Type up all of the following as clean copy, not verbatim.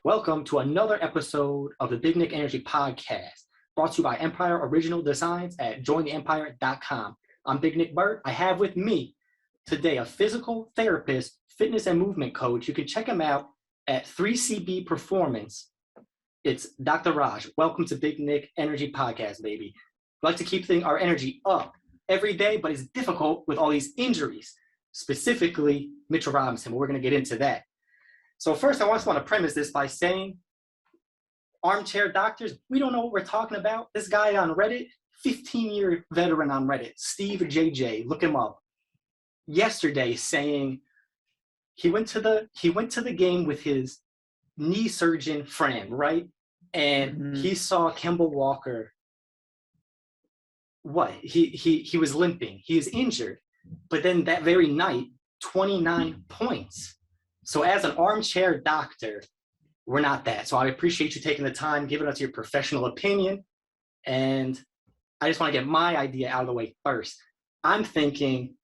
Welcome to another episode of the Big Knick Energy podcast, brought to you by Empire Original Designs at jointheempire.com. I'm Big Knick Burt. I have with me today a physical therapist, fitness and movement coach. You can check him out at 3CB Performance. It's Dr. Raj. Welcome to Big Knick Energy podcast, baby. We like to keep our energy up every day, but it's difficult with all these injuries, specifically Mitchell Robinson. But we're going to get into that. So first, I just want to premise this by saying, armchair doctors, we don't know what we're talking about. This guy on Reddit, 15-year veteran on Reddit, Steve JJ, look him up. Yesterday, saying he went to the game with his knee surgeon friend, right? And he saw Kemba Walker. What? He was limping. He is injured. But then that very night, 29 points. So as an armchair doctor, we're not that. So I appreciate you taking the time, giving us your professional opinion. And I just want to get my idea out of the way first. I'm thinking,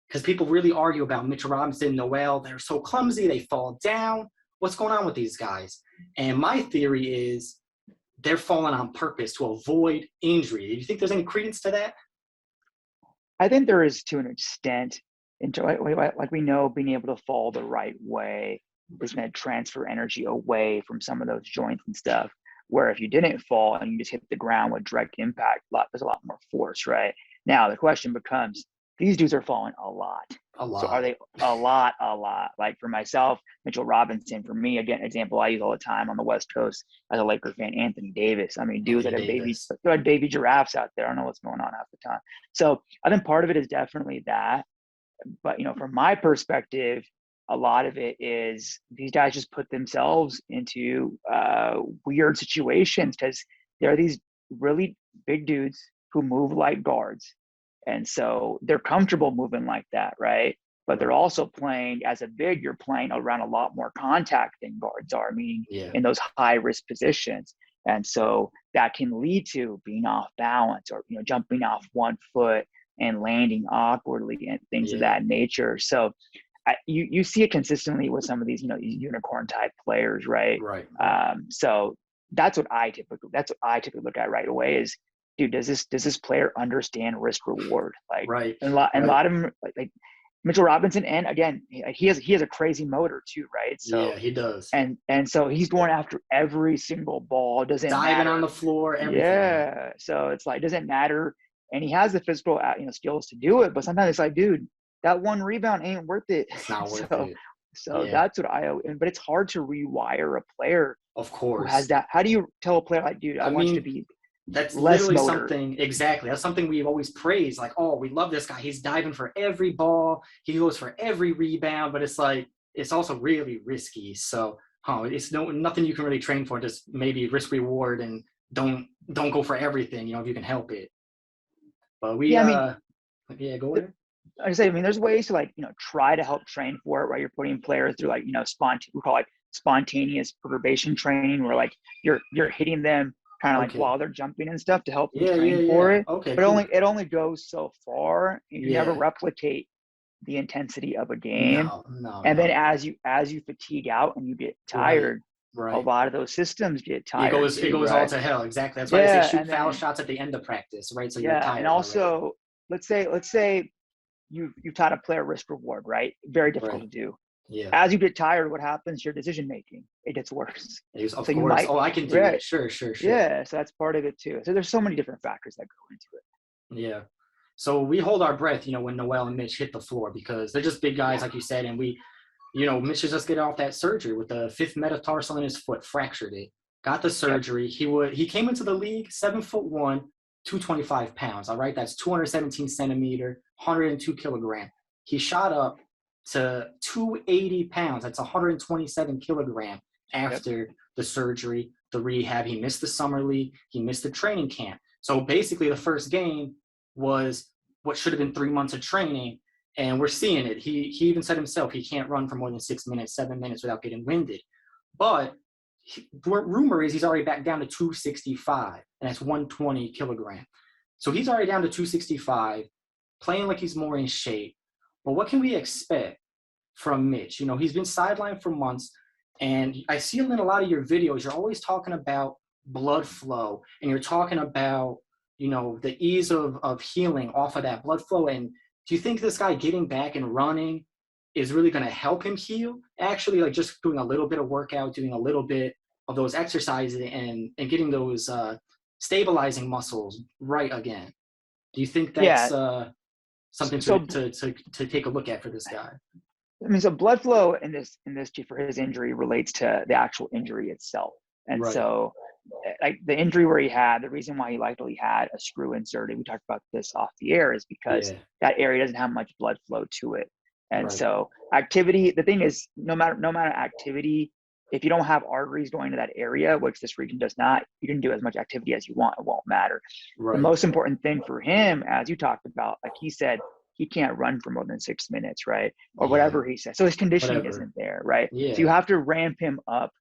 because people really argue about Mitchell Robinson, Noel, they're so clumsy, they fall down. What's going on with these guys? And my theory is they're falling on purpose to avoid injury. Do you think there's any credence to that? I think there is, to an extent. Like we know, being able to fall the right way is going to transfer energy away from some of those joints and stuff. Where if you didn't fall and you just hit the ground with direct impact, there's a lot more force, right? Now the question becomes, these dudes are falling a lot. So are they a lot? Like for myself, Mitchell Robinson, for me, again, example I use all the time on the West Coast as a Laker fan, Anthony Davis. I mean, dudes that have baby giraffes out there. I don't know what's going on half the time. So I think part of it is definitely that. But, from my perspective, a lot of it is these guys just put themselves into weird situations because they're these really big dudes who move like guards. And so they're comfortable moving like that, right? But they're also playing, as a big, you're playing around a lot more contact than guards are, meaning in those high-risk positions. And so that can lead to being off balance or, jumping off one foot and landing awkwardly and things of that nature. So you see it consistently with some of these, these unicorn type players, right? Right. So that's what I typically look at right away is, dude, does this player understand risk reward? Like, right. And a lot of them, like Mitchell Robinson, and again, he has a crazy motor too, right? So yeah, he does. And so he's going after every single ball. Doesn't diving matter. On the floor, everything. Yeah. So it's like, doesn't matter. And he has the physical, skills to do it. But sometimes it's like, dude, that one rebound ain't worth it. It's not worth it. So that's what but it's hard to rewire a player. Of course. Who has that. How do you tell a player like, dude, I want you to be that's less literally motor. Something, exactly. That's something we've always praised. Like, oh, we love this guy. He's diving for every ball. He goes for every rebound. But it's like, it's also really risky. So it's nothing you can really train for. Just maybe risk reward and don't go for everything, if you can help it. But go ahead. I say, there's ways to try to help train for it, right? You're putting players through we call it spontaneous perturbation training, where you're hitting them kind of while they're jumping and stuff to help them train for it. Okay. But it only goes so far. You never replicate the intensity of a game. No. And then as you fatigue out and you get tired, right. A lot of those systems get tired. It goes all to hell. Exactly. That's why they say shoot foul shots at the end of practice, right? So you're tired. And also, let's say you taught a player risk reward, right? Very difficult to do. Yeah. As you get tired, what happens? Your decision making, it gets worse. Of course. I can do it. Sure. Yeah. So that's part of it too. So there's so many different factors that go into it. Yeah. So we hold our breath, when Noel and Mitch hit the floor because they're just big guys, like you said, and we. Mitch is just getting off that surgery with the 5th metatarsal in his foot, fractured it. Got the surgery. Yep. He came into the league 7'1", 225 pounds. All right, that's 217 centimeter, 102 kilogram. He shot up to 280 pounds. That's 127 kilogram after the surgery, the rehab. He missed the summer league. He missed the training camp. So basically, the first game was what should have been 3 months of training. And we're seeing it. He even said himself he can't run for more than 6 minutes, 7 minutes without getting winded. But rumor is he's already back down to 265, and that's 120 kilogram. So he's already down to 265, playing like he's more in shape. But what can we expect from Mitch? You know, he's been sidelined for months, and I see him in a lot of your videos. You're always talking about blood flow, and you're talking about, you know, the ease of healing off of that blood flow. And do you think this guy getting back and running is really going to help him heal? Actually, like just doing a little bit of workout, doing a little bit of those exercises and getting those stabilizing muscles right again. Do you think that's something So to take a look at for this guy? I mean, so blood flow in this for his injury relates to the actual injury itself. And Right. so like the injury where he had, the reason why he likely had a screw inserted, we talked about this off the air, is because that area doesn't have much blood flow to it. And so activity, the thing is, no matter activity, if you don't have arteries going to that area, which this region does not, you can do as much activity as you want, it won't matter. The most important thing for him, as you talked about, like he said, he can't run for more than 6 minutes, right? Or whatever he said. So his conditioning isn't there, right? So you have to ramp him up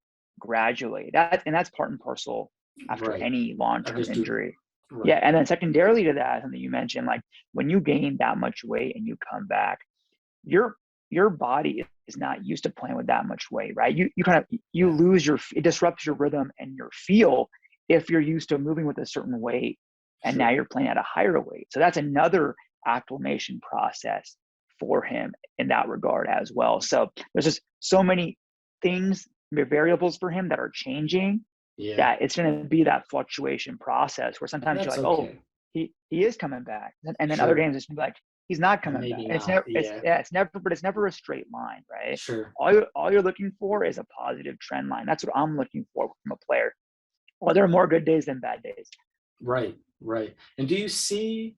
gradually. That's part and parcel after any long-term injury. Yeah, and then secondarily to that, something you mentioned, like when you gain that much weight and you come back, your body is not used to playing with that much weight, right? You lose it disrupts your rhythm and your feel if you're used to moving with a certain weight and now you're playing at a higher weight. So that's another acclimation process for him in that regard as well. So there's just so many things, variables for him that are changing, that it's going to be that fluctuation process where sometimes you're like, oh, he is coming back. And then other games it's gonna be like, he's not coming back. And it's never a straight line, right? Sure. All you're looking for is a positive trend line. That's what I'm looking for from a player. Well, there are more good days than bad days. Right. And do you see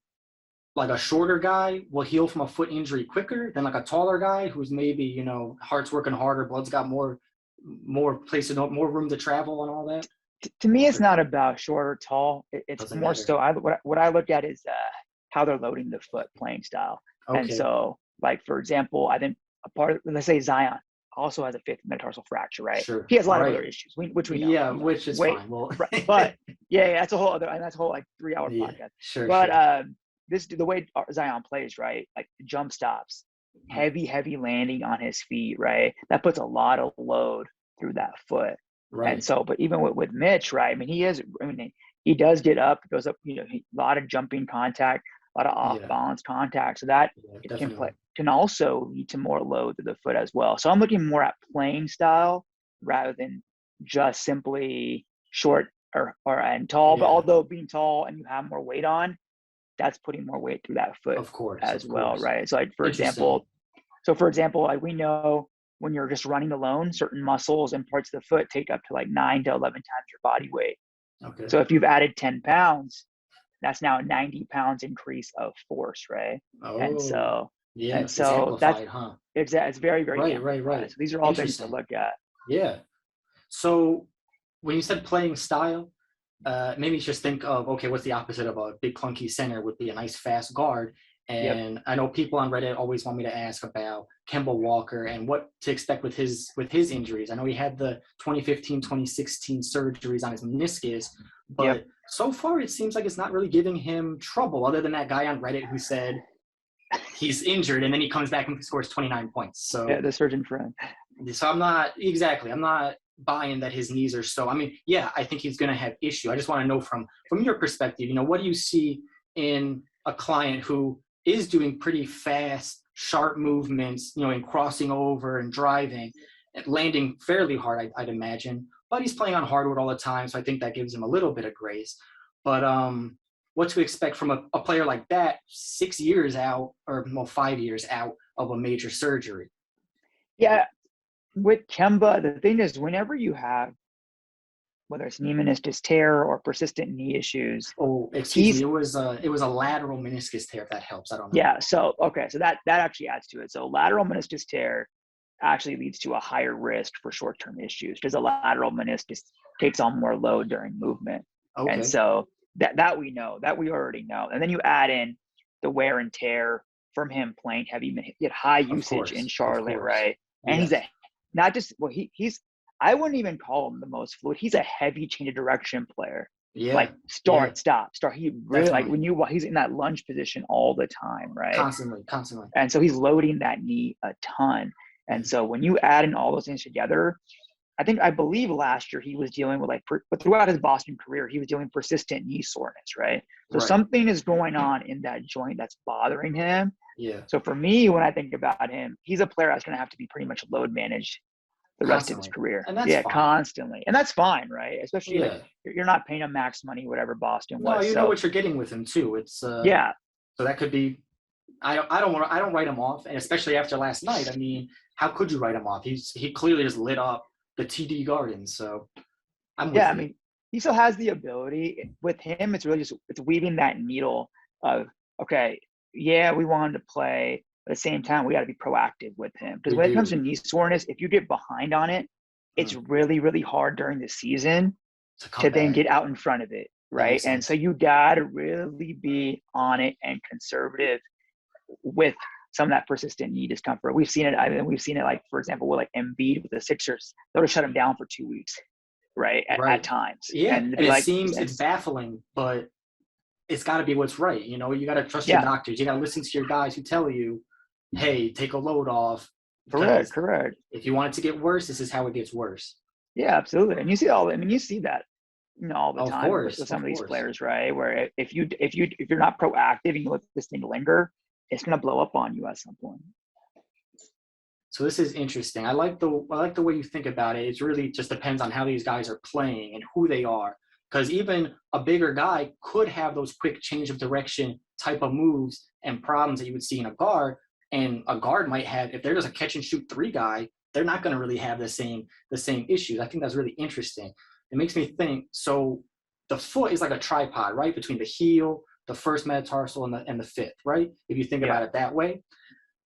like a shorter guy will heal from a foot injury quicker than like a taller guy who's maybe, you know, heart's working harder, blood's got more places, more room to travel and all that? To me, it's not about short or tall. It's Doesn't more matter. so what I look at is how they're loading the foot playing style. And so, like, for example, I think a part of, let's say Zion also has a fifth metatarsal fracture, right? Sure. He has a lot of other issues, which we know. Yeah, which is fine. Well, but that's a whole other, and that's a whole like 3-hour podcast. Sure. But the way Zion plays, right? Like jump stops, heavy landing on his feet, right? That puts a lot of load through that foot. Right. And so, but even with Mitch, right? I mean, he does get up, goes up, you know, a lot of jumping contact, a lot of off balance contact. So that can also lead to more load to the foot as well. So I'm looking more at playing style rather than just simply short and tall. But although being tall and you have more weight on, that's putting more weight through that foot, of course, as well, right? So like for example, like we know when you're just running alone, certain muscles and parts of the foot take up to like 9 to 11 times your body weight. Okay. So if you've added 10 pounds, that's now a 90 pounds increase of force, right? Oh, and so it's amplified, it's very, very right. So these are all things to look at. Yeah. So when you said playing style, made me just think of, okay, what's the opposite of a big clunky center? Would be a nice fast guard. And I know people on Reddit always want me to ask about Kemba Walker and what to expect with his injuries. I know he had the 2015, 2016 surgeries on his meniscus, but so far it seems like it's not really giving him trouble, other than that guy on Reddit who said he's injured and then he comes back and scores 29 points. So the surgeon friend. So I'm not buying that his knees are so. I mean, I think he's going to have issue. I just want to know from your perspective, you know, what do you see in a client who is doing pretty fast, sharp movements, you know, in crossing over and driving, and landing fairly hard, I'd imagine. But he's playing on hardwood all the time, so I think that gives him a little bit of grace. But what to expect from a player like that 6 years out, or 5 years out of a major surgery? Yeah, with Kemba, the thing is, whenever you have, whether it's knee meniscus tear or persistent knee issues. Oh, excuse me. It was a lateral meniscus tear, if that helps. I don't know. Yeah. So that actually adds to it. So lateral meniscus tear actually leads to a higher risk for short-term issues because a lateral meniscus takes on more load during movement. Okay. And so that we know, that we already know. And then you add in the wear and tear from him playing heavy, he had high usage in Charlotte, right? And he's I wouldn't even call him the most fluid. He's a heavy change of direction player. Yeah. Like Yeah. start. He really like Definitely. he's in that lunge position all the time, right? Constantly. Constantly. And so he's loading that knee a ton. And Mhm. so when you add in all those things together, I believe last year he was dealing with but throughout his Boston career, he was dealing with persistent knee soreness, right? So Right. something is going on in that joint that's bothering him. Yeah. So for me, when I think about him, he's a player that's going to have to be pretty much load managed the rest of his Constantly. career. And that's Yeah, fine. constantly. And that's fine, right? Especially like Yeah. you're not paying him max money, whatever Boston No, was. you know So what you're getting with him too. It's yeah, so that could be. I don't write him off, and especially after last night. I mean, how could you write him off? He clearly just lit up the TD Garden. So I'm yeah. with I you. mean, he still has the ability. With him, it's really just it's weaving that needle of okay, yeah, we want him to play. But at the same time, we got to be proactive with him because We when it comes to do. knee soreness, if you get behind on it, it's Mm, really, really hard during the season to to come then back. get out in front of it, That right? makes And so sense. you gotta really be on it and conservative with some of that persistent knee discomfort. We've seen it. I mean, we've seen it like, for example, with like Embiid with the Sixers, they'll just shut him down for 2 weeks, right? At Right. times, Yeah, and to and be it like, seems it's baffling, but it's got to be what's right. You know, you got to trust your yeah, doctors. You got to listen to your guys who tell you, "Hey, take a load off," correct, because correct. if you want it to get worse, this is how it gets worse. Yeah, absolutely. And you see all. I mean, you see that, all the Of time course, with some of of these course. players, right? Where if you're not proactive and you let this thing linger, it's gonna blow up on you at some point. So this is interesting. I like the way you think about it. It really just depends on how these guys are playing and who they are. Because even a bigger guy could have those quick change of direction type of moves and problems that you would see in a guard. And a guard might have, if they're just a catch and shoot three guy, they're not going to really have the same issues. I think that's really interesting. It makes me think. So the foot is like a tripod, right, between the heel, the first metatarsal, and the fifth, right? If you think Yeah. about it that way.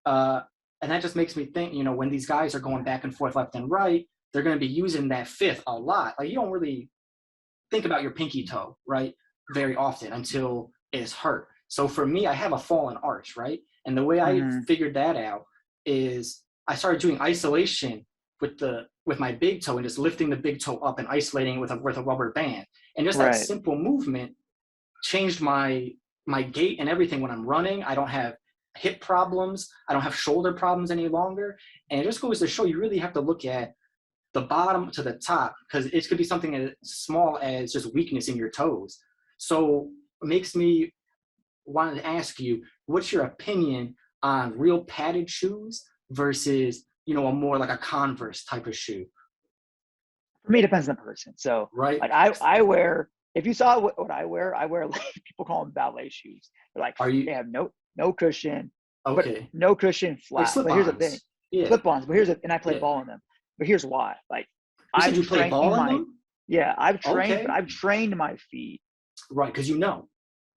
Uh, and that just makes me think, when these guys are going back and forth left and right, they're going to be using that fifth a lot. Like you don't really think about your pinky toe, right, very often until it's hurt. So for me, I have a fallen arch, right? And the way I Mm-hmm. figured that out is I started doing isolation with my big toe and just lifting the big toe up and isolating it with a rubber band. And just that Right. simple movement changed my gait and everything when I'm running. I don't have hip problems. I don't have shoulder problems any longer. And it just goes to show you really have to look at the bottom to the top because it could be something as small as just weakness in your toes. So it makes me want to ask you, what's your opinion on real padded shoes versus, a more like a Converse type of shoe, For me, it depends on the person. So right? like I wear, if you saw what I wear like people call them ballet shoes. They're like, Are you they have no cushion, but okay? no cushion Like flat. But here's the thing, slip-ons? Yeah, slip-ons. And I play yeah. ball in them. But here's why. Like You said I've you play trained ball in my, them? yeah, Okay, I've trained my feet. right, because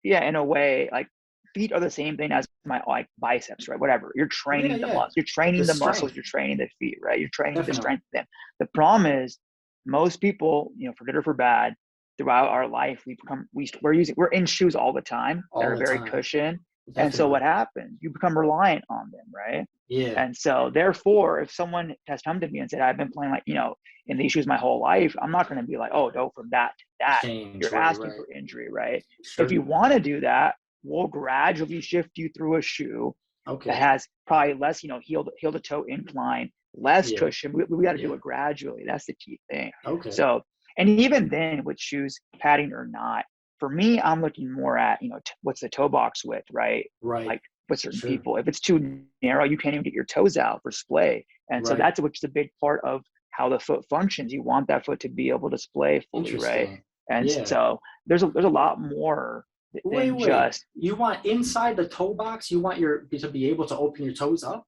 Yeah, in a way, like feet are the same thing as my like biceps, right? Whatever. You're Yeah, training the yeah. muscle. You're The training the muscles. strength, You're training the feet, right? You're training the definitely. strength of them. The problem is most people, for good or for bad, throughout our life, we're in shoes all the time that All are the very time, cushioned. And so definitely. what happens? You become reliant on them, right? Yeah, And so therefore, if someone has come to me and said, I've been playing like, in these shoes my whole life, I'm not going to be like, oh, no, from that to that. change, You're right, asking right. for injury, right? If Sure. you want to do that, we'll gradually shift you through a shoe that Okay. has probably less, heel to toe incline, less Yeah, cushion. We got to do yeah. it gradually. That's the key thing. Okay. So, and even then with shoes, padding or not, for me, I'm looking more at, what's the toe box width, right? Right. Like with certain Sure. people, if it's too narrow, you can't even get your toes out for splay. And so Right. that's which is a big part of how the foot functions. You want that foot to be able to splay fully, right? Interesting. And Yeah. so there's a lot more than Wait. just. You want inside the toe box? You want your to be able to open your toes up?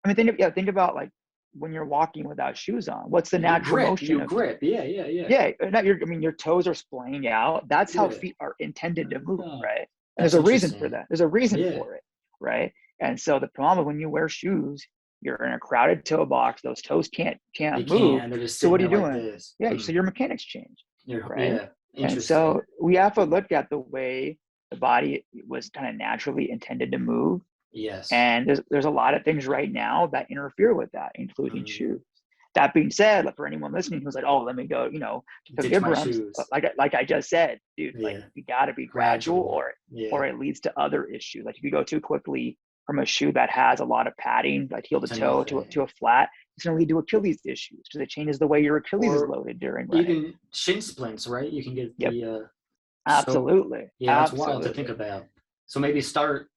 I mean, think about like when you're walking without shoes on. What's the You natural grip. motion You of? grip. Yeah, yeah, yeah. Yeah, not your. I mean, your toes are splaying out. That's how Yeah. feet are intended to move, Ah, right? And there's that's a reason for interesting. that. There's a reason Yeah. for it, right? And so the problem when you wear shoes, you're in a crowded toe box. Those toes They can't can't, move. and they're just So sitting what are there you like doing? this. Yeah, Hmm. so your mechanics change, right? Yeah. And Interesting. so we have to look at the way the body was kind of naturally intended to move. Yes. And there's a lot of things right now that interfere with that, including Mhm. shoes. that being said, like for anyone listening who's like, oh, let me go, to Ditch my Vibrams, shoes. like I just said, dude, like Yeah. you got to be gradual, or it leads to other issues. Like if you go too quickly from a shoe that has a lot of padding, like heel to toe to a flat, it's going to lead to Achilles issues because it changes the way your Achilles is loaded during running. Even shin splints, right? You can get the absolutely. So, yeah, that's wild to think about. So maybe start,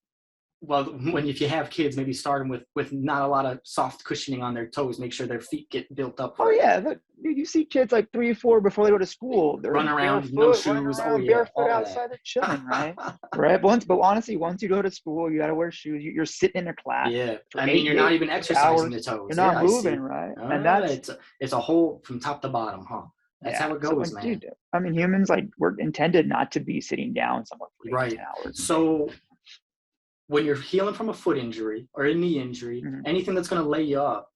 well, if you have kids, maybe start them with not a lot of soft cushioning on their toes. Make sure their feet get built up. Oh yeah, look, you see kids like 3 or 4 before they go to school. They're run around, barefoot, no shoes. Running around barefoot outside. They're chilling, right? Right. But honestly, once you go to school, you got to wear shoes. You're sitting in a class. Yeah, I mean, you're not even exercising the toes. You're not moving, right? And that's it's a whole from top to bottom, huh? That's how it goes, man. Dude, I mean, humans we're intended not to be sitting down somewhere for 8 to 10 hours. So when you're healing from a foot injury or a knee injury, anything that's going to lay you up,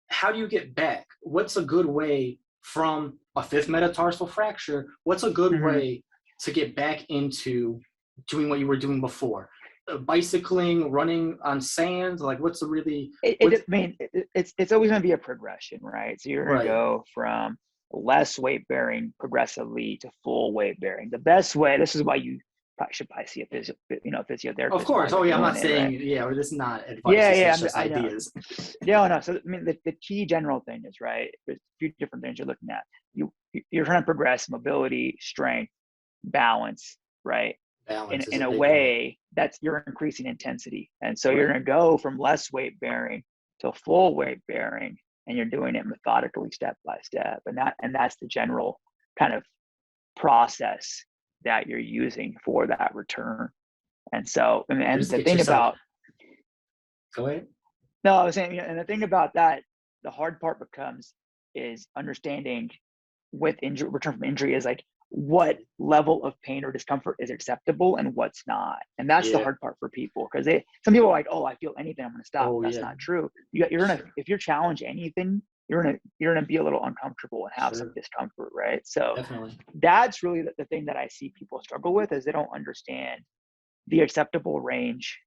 how do you get back? What's a good way from a fifth metatarsal fracture? What's a good way to get back into doing what you were doing before? Bicycling, running on sand? Like, what's the really? It's always going to be a progression, right? So you're going to go from less weight bearing progressively to full weight bearing. The best way. This is why you should probably see a physiotherapist. Of course. Oh yeah, I'm not saying or this is not advice. It's just ideas. No. So I mean, the key general thing is right. There's a few different things you're looking at. You're trying to progress mobility, strength, balance, right? Balance in a way that's you're increasing intensity, and so you're going to go from less weight bearing to full weight bearing, and you're doing it methodically, step by step, and that's the general kind of process that you're using for that return. And so, and the thing about, go ahead. No, I was saying, and the thing about that, the hard part is understanding with injury, return from injury is like what level of pain or discomfort is acceptable and what's not. And that's the hard part for people, because some people are like, oh, I feel anything, I'm going to stop. That's not true. If you're challenged anything, you're gonna be a little uncomfortable and have some discomfort, right? So that's really the thing that I see people struggle with, is they don't understand the acceptable range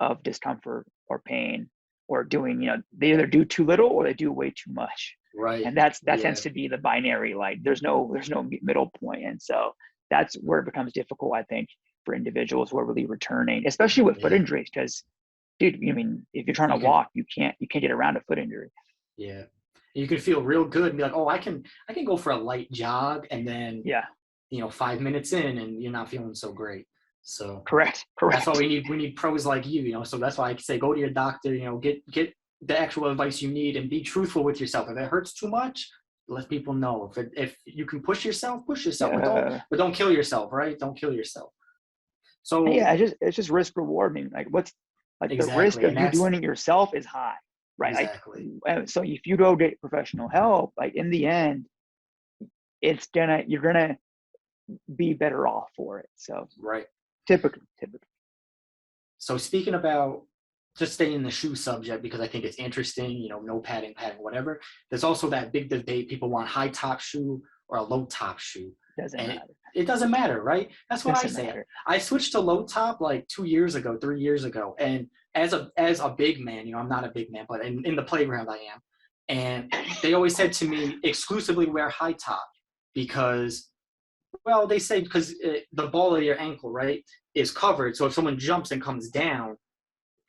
of discomfort or pain, or doing, they either do too little or they do way too much. Right. And that tends to be the binary. Like there's no middle point. And so that's where it becomes difficult, I think, for individuals who are really returning, especially with foot injuries, because dude, I mean, if you're trying to walk, you can't get around a foot injury. Yeah. You can feel real good and be like, oh, I can go for a light jog, and then 5 minutes in and you're not feeling so great. So correct. That's why we need pros like you, so that's why I say go to your doctor, get the actual advice you need and be truthful with yourself. If it hurts too much, let people know. If you can push yourself, but don't kill yourself, right? Don't kill yourself. So it's just risk reward. I mean, like what's like the risk of you doing it yourself is high. Right. Exactly. So if you go get professional help, like in the end, you're gonna be better off for it. So typically. So speaking about, just staying in the shoe subject because I think it's interesting, no padding, whatever. There's also that big debate. People want high top shoe or a low top shoe. Doesn't matter. It doesn't matter, right? That's what I say. I switched to low top like 3 years ago, and as a big man, I'm not a big man, but in the playground I am. And they always said to me, exclusively wear high top because, well, they say because the ball of your ankle, right, is covered. So if someone jumps and comes down,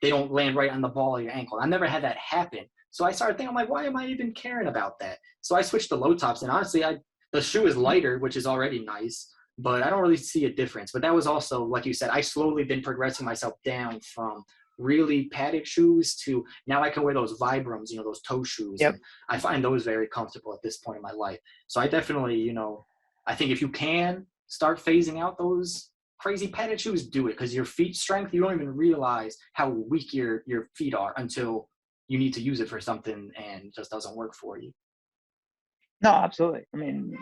they don't land right on the ball of your ankle. I never had that happen. So I started thinking, I'm like, why am I even caring about that? So I switched to low tops, and honestly, the shoe is lighter, which is already nice, but I don't really see a difference. But that was also, like you said, I slowly been progressing myself down from really padded shoes to now I can wear those Vibrams, those toe shoes. Yep. I find those very comfortable at this point in my life. So I definitely, I think if you can start phasing out those crazy padded shoes, do it, because your feet strength, you don't even realize how weak your feet are until you need to use it for something and it just doesn't work for you. No, absolutely. I mean,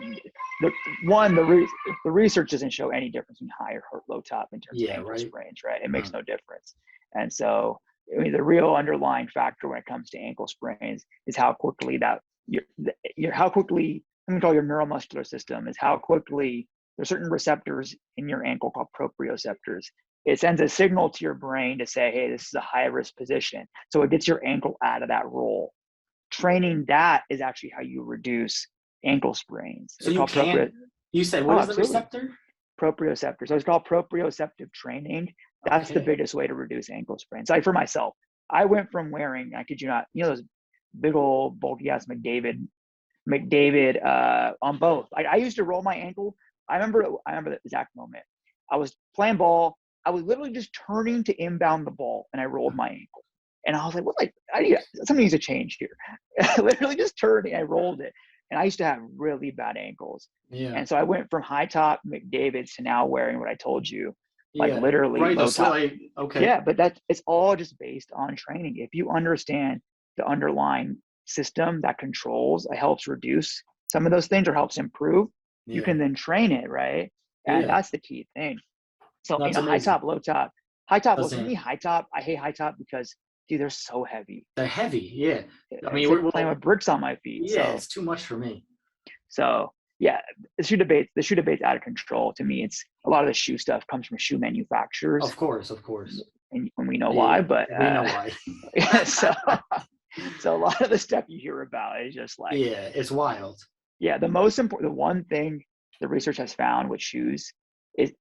the research doesn't show any difference in high or low top in terms of ankle sprains, right? It makes no difference. And so, I mean, the real underlying factor when it comes to ankle sprains is how quickly how quickly, let me call your neuromuscular system, is how quickly there's certain receptors in your ankle called proprioceptors. It sends a signal to your brain to say, hey, this is a high risk position. So it gets your ankle out of that roll. training that is actually how you reduce ankle sprains. So It's you called can, you said, what is the absolutely. receptor? Proprioceptor. So it's called proprioceptive training. That's the Okay. biggest way to reduce ankle sprains. Like for myself, I went from wearing, I kid you not, those big old bulky ass McDavid on both. Like I used to roll my ankle. I remember the exact moment. I was playing ball. I was literally just turning to inbound the ball, and I rolled my ankle. And I was like, "What? Like, something needs to change here." Literally just turned, and I rolled it. And I used to have really bad ankles. Yeah. And so I went from high top McDavids to now wearing what I told you, like Yeah. literally Right. low top. Okay. Yeah, but it's all just based on training. If you understand the underlying system that controls, it helps reduce some of those things or helps improve, you Yeah. can then train it, right? And Yeah. that's the key thing. So, That's high amazing. top, low top. High top, well, for Doesn't me, high top, I hate high top because, dude, they're so heavy. they're heavy? Yeah. I mean, It's like playing with bricks on my feet. yeah, it's too much for me. So yeah, the shoe debate's out of control. To me, it's a lot of the shoe stuff comes from shoe manufacturers, Of course, of course. and we know why. Yeah, But we know why. so so a lot of the stuff you hear about is just like, Yeah, it's wild. yeah, the most important, the one thing the research has found with shoes is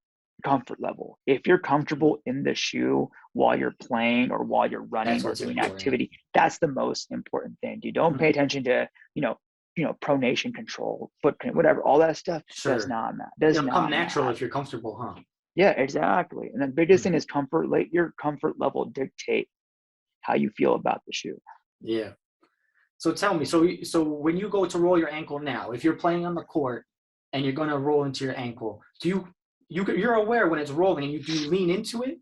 comfort level. If you're comfortable in the shoe while you're playing or while you're running That's or what's doing important. activity, that's the most important thing. You don't pay attention to, pronation control, foot, whatever, all that stuff does Sure. not matter. It'll come natural if you're comfortable, huh? Yeah, exactly. And the biggest thing is comfort. Like your comfort level dictate how you feel about the shoe. Yeah. So tell me, so when you go to roll your ankle now, if you're playing on the court and you're gonna roll into your ankle, you're aware when it's rolling and do you lean into it?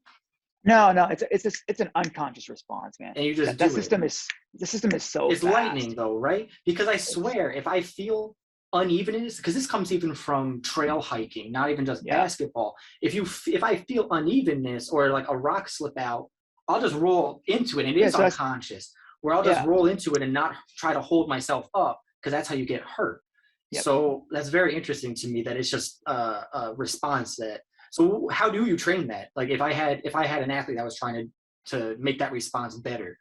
No, it's an unconscious response, man. And you just That do system it. is so It's lightning fast. though, right? Because I swear, if I feel unevenness, because this comes even from trail hiking, not even just Yeah, basketball. If I feel unevenness or like a rock slip out, I'll just roll into it, and it yeah. is So that's unconscious. Where I'll just yeah, roll into it and not try to hold myself up, because that's how you get hurt. yep. So that's very interesting to me that it's just a response that. So how do you train that? Like if I had an athlete that was trying to make that response better,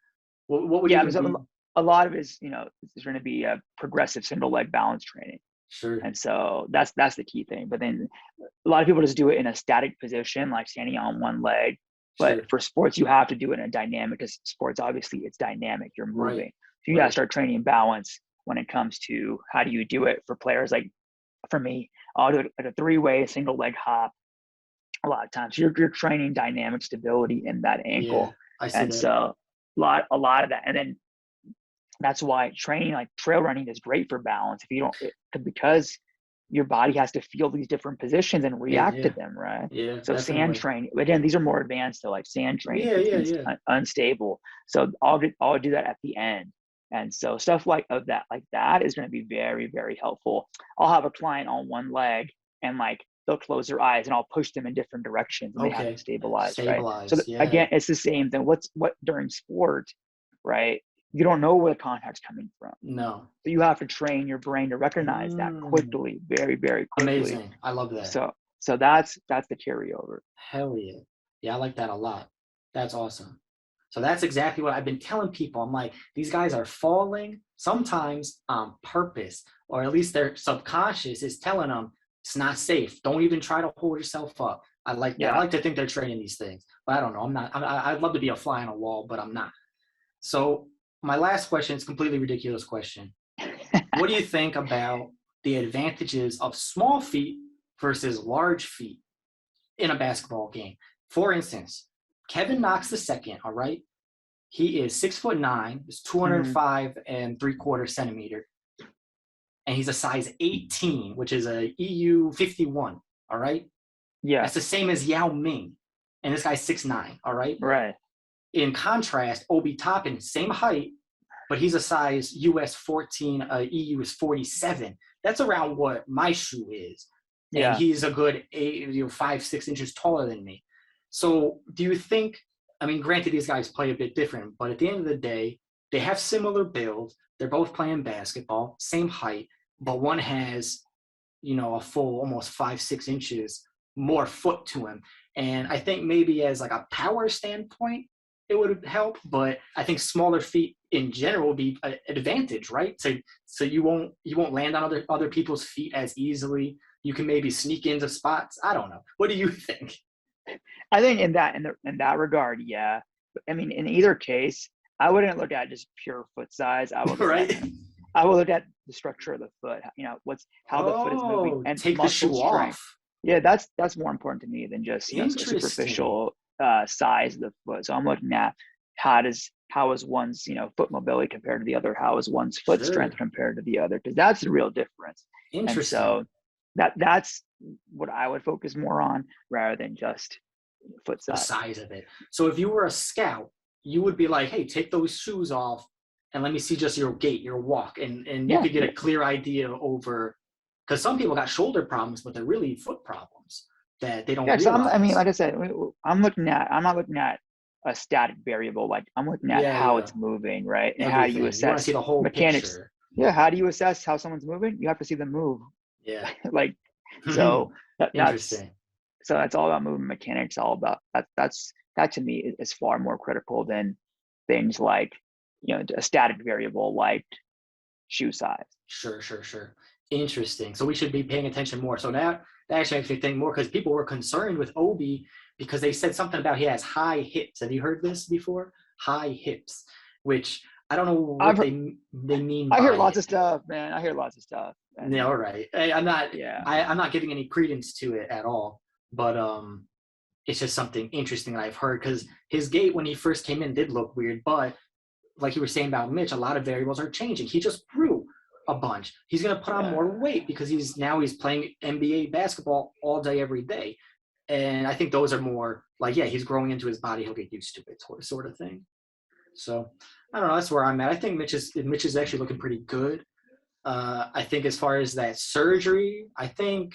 what would Yeah, even because be? a lot of it is, it's going to be a progressive single leg balance training. Sure. And so that's the key thing. But then a lot of people just do it in a static position, like standing on one leg. But Sure. for sports, you have to do it in a dynamic, because sports, obviously, it's dynamic. You're Right. moving. So you got to start training balance when it comes to how do you do it for players. Like for me, I'll do it like a 3-way single leg hop a lot of times. You're training dynamic stability in that Yeah, ankle. I see And that. so a lot of that. And then that's why training like trail running is great for balance. If you don't, because your body has to feel these different positions and react to Yeah, them, right? yeah, So sand definitely. training, again, these are more advanced. So like sand training Yeah, keeps yeah, things yeah. unstable. So I'll do that at the end. And so stuff like that is going to be very, very helpful. I'll have a client on one leg and like they'll close their eyes and I'll push them in different directions and they have to Okay. stabilize, right? So Stabilize. Yeah. again, it's the same thing. What during sport, right? You don't know where the contact's coming from. No. So you have to train your brain to recognize that Mm, quickly, very, very quickly. amazing. I love that. So that's the carryover. Hell yeah. Yeah, I like that a lot. That's awesome. So that's exactly what I've been telling people. I'm like, these guys are falling sometimes on purpose, or at least their subconscious is telling them it's not safe. Don't even try to hold yourself up. I like that. I Yeah. like to think they're training these things, but I don't know. I'm not. I'd love to be a fly on a wall, but I'm not. So my last question is a completely ridiculous question. What do you think about the advantages of small feet versus large feet in a basketball game? For instance, Kevin Knox II, all right? He is 6'9", is Mhm. 205.75 centimeters, and he's a size 18, which is a EU 51, all right? Yeah. That's the same as Yao Ming, and this guy's 6'9", all right? Right. In contrast, Obi Toppin, same height, but he's a size US 14, EU is 47. That's around what my shoe is. And Yeah. he's a good 5-6 inches taller than me. So do you think, I mean, granted, these guys play a bit different, but at the end of the day, they have similar build. They're both playing basketball, same height, but one has, a full almost 5-6 inches more foot to him. And I think maybe as like a power standpoint, it would help, but I think smaller feet in general would be an advantage, right? So you won't land on other people's feet as easily. You can maybe sneak into spots. I don't know. What do you think? I think in that regard, yeah. I mean, in either case, I wouldn't look at just pure foot size. I would look Right? at I will look at the structure of the foot. How the foot is moving Oh, and take the muscle shoe strength. off. Yeah, that's more important to me than just a Interesting. superficial size of the foot. So I'm looking at how is one's foot mobility compared to the other? How is one's foot strength compared to the other? Because that's the real difference. Interesting. And so that's what I would focus more on rather than just foot size. The size of it. So if you were a scout, you would be like, hey, take those shoes off and let me see just your gait, your walk, and you could get a clear idea over, because some people got shoulder problems, but they're really foot problems that they don't realize. So I mean, like I said, I'm not looking at a static variable. Like I'm looking at how it's moving, right? And everything. how you assess you want to see the whole mechanics. Picture. Yeah, how do you assess how someone's moving? You have to see them move. Yeah. Like, so Interesting. That's all about movement mechanics. All about that to me is far more critical than things like a static variable like shoe size. Sure. Interesting. So we should be paying attention more. So that actually makes me think more, because people were concerned with Obi because they said something about he has high hips. Have you heard this before? High hips, which I don't know what they mean. I hear lots of stuff, man. I hear lots of stuff. Yeah, all right. I'm not giving any credence to it at all, but it's just something interesting that I've heard, because his gait when he first came in did look weird, but like you were saying about Mitch, a lot of variables are changing. He just grew a bunch. He's going to put on more weight because he's playing NBA basketball all day, every day. And I think those are more like, he's growing into his body. He'll get used to it sort of thing. So I don't know. That's where I'm at. I think Mitch is actually looking pretty good. I think as far as that surgery, I think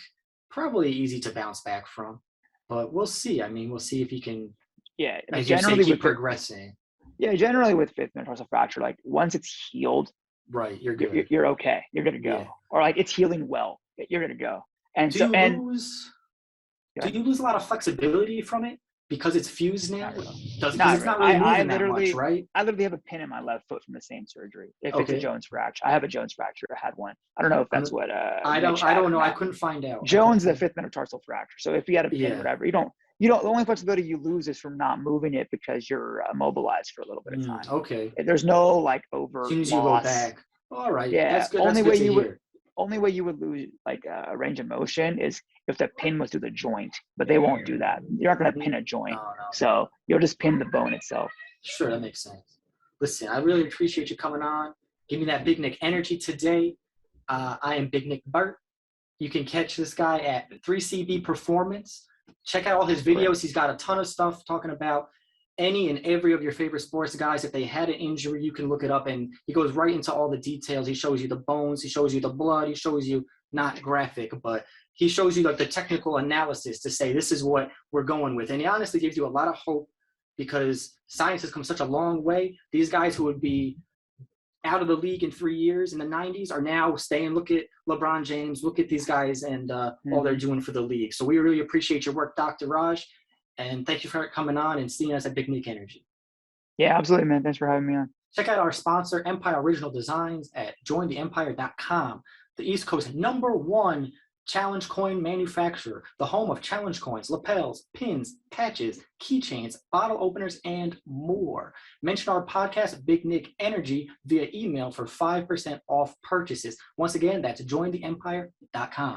probably easy to bounce back from, but we'll see. I mean, we'll see if he can, as you say, keep progressing. Yeah, generally with fifth metatarsal fracture, like once it's healed, right, you're good. You're okay. You're gonna go, or like it's healing well. You're gonna go. And do you lose a lot of flexibility from it because it's fused now? It's not really moving that much, right? I literally have a pin in my left foot from the same surgery. If it's a Jones fracture, I have a Jones fracture. I had one. I don't know if that's what. I don't know. I couldn't find out. Jones is a fifth metatarsal fracture. So if you had a pin, whatever, you don't. The only flexibility you lose is from not moving it because you're immobilized for a little bit of time. Okay. There's no like over. As soon as you go back. All right. Yeah. That's good. Only way you would lose like a range of motion is if the pin was through the joint, but they won't do that. You're not going to pin a joint. No. So you'll just pin the bone itself. Sure, that makes sense. Listen, I really appreciate you coming on. Give me that Big Knick energy today. I am Big Knick Burt. You can catch this guy at 3CB Performance. Check out all his videos. He's got a ton of stuff talking about any and every of your favorite sports guys. If they had an injury, you can look it up, and he goes right into all the details. He shows you the bones. He shows you the blood. He shows you, not graphic, but he shows you like the technical analysis to say this is what we're going with. And he honestly gives you a lot of hope, because science has come such a long way. These guys who would be out of the league in 3 years in the 90s are now staying. Look at LeBron James. Look at these guys and all they're doing for the league. So we really appreciate your work, Dr. Raj. And thank you for coming on and seeing us at Big Knick Energy. Yeah, absolutely, man. Thanks for having me on. Check out our sponsor, Empire Original Designs, at jointheempire.com, the East Coast #1 challenge coin manufacturer, the home of challenge coins, lapels, pins, patches, keychains, bottle openers, and more. Mention our podcast, Big Knick Energy, via email for 5% off purchases. Once again, that's jointheempire.com.